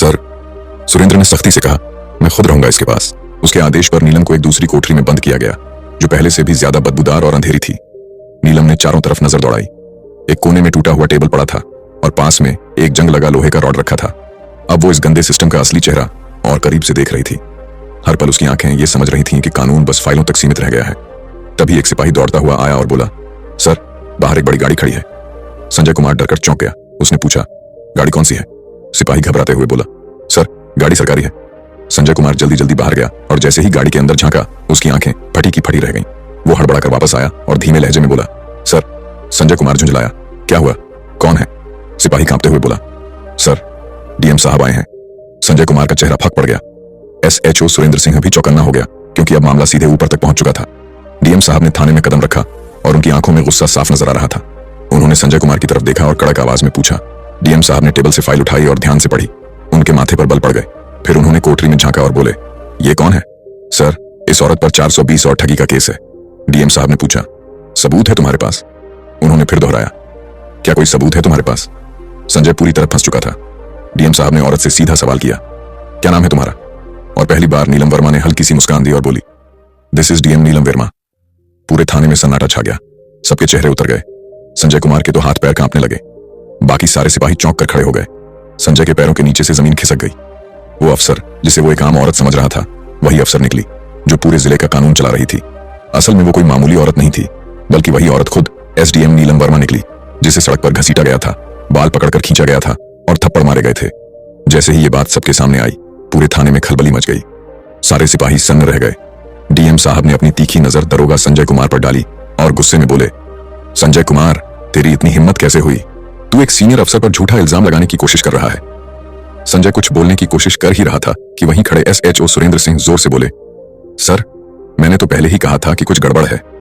Sir, Surendra ने सख्ती से कहा, मैं खुद रहूंगा इसके पास। उसके आदेश पर नीलम को एक दूसरी कोठरी में बंद किया गया, जो पहले से भी ज्यादा बदबूदार और अंधेरी थी। नीलम ने चारों तरफ नजर दौड़ाई। एक कोने में टूटा हुआ टेबल पड़ा था और पास में एक जंग लगा लोहे का रॉड रखा था। अब वो इस गंदे सिस्टम का असली चेहरा और करीब से देख रही थी। हर पल उसकी आंखें ये समझ रही थीं कि कानून बस फाइलों तक सीमित रह गया है। तभी एक सिपाही दौड़ता हुआ आया और बोला, सर, बाहर एक बड़ी गाड़ी खड़ी है। संजय कुमार डरकर चौंक गया। उसने पूछा, गाड़ी कौन सी है? सिपाही घबराते हुए बोला, सर, गाड़ी सरकारी है। संजय कुमार जल्दी जल्दी बाहर गया और जैसे ही गाड़ी के अंदर झांका, उसकी आंखें फटी की फटी रह गईं। वो हड़बड़ाकर वापस आया और धीमे लहजे में बोला, सर। संजय कुमार झुंझलाया, क्या हुआ? कौन है? सिपाही कांपते हुए बोला, सर, डीएम साहब आए हैं। संजय कुमार का चेहरा फक पड़ गया। एसएचओ सुरेंद्र सिंह भी चौकन्ना हो गया, क्योंकि अब मामला सीधे ऊपर तक पहुंच चुका था। डीएम साहब ने थाने में कदम रखा और उनकी आंखों में गुस्सा साफ नजर आ रहा था। उन्होंने संजय कुमार की तरफ देखा और कड़क आवाज में पूछा। डीएम साहब ने टेबल से फाइल उठाई और ध्यान से पढ़ी। उनके माथे पर बल पड़ गए। फिर उन्होंने कोठरी में झांका और बोले, ये कौन है? सर, इस औरत पर 420 और ठगी का केस है। डीएम साहब ने पूछा, सबूत है तुम्हारे पास? उन्होंने फिर दोहराया, क्या कोई सबूत है तुम्हारे पास? संजय पूरी तरह फंस चुका था। डीएम साहब ने औरत से सीधा सवाल किया, क्या नाम है तुम्हारा? और पहली बार नीलम वर्मा ने हल्की सी मुस्कान दी और बोली, this is DM Neelam Verma. पूरे थाने में सन्नाटा छा गया। सबके चेहरे उतर गए। संजय कुमार के तो हाथ पैर कांपने लगे। बाकी सारे सिपाही चौंक कर खड़े हो गए। संजय के पैरों के नीचे से जमीन खिसक गई। वो अफसर जिसे वो एक आम औरत समझ रहा था, वही अफसर निकली जो पूरे जिले का कानून चला रही थी। असल में वो कोई मामूली औरत नहीं थी, बल्कि वही औरत खुद एसडीएम नीलम वर्मा निकली, जिसे सड़क पर घसीटा गया था, बाल पकड़कर खींचा गया था और थप्पड़ मारे गए थे। जैसे ही ये बात सबके सामने आई, पूरे थाने में खलबली मच गई। सारे सिपाही सन्न रह गए। डीएम साहब ने अपनी तीखी नजर दरोगा संजय कुमार पर डाली और गुस्से में बोले, संजय कुमार, तेरी इतनी हिम्मत कैसे हुई? तू एक सीनियर अफसर पर झूठा इल्जाम लगाने की कोशिश कर रहा है। संजय कुछ बोलने की कोशिश कर ही रहा था कि वहीं खड़े एसएचओ सुरेंद्र सिंह जोर से बोले, सर, मैंने तो पहले ही कहा था कि कुछ गड़बड़ है।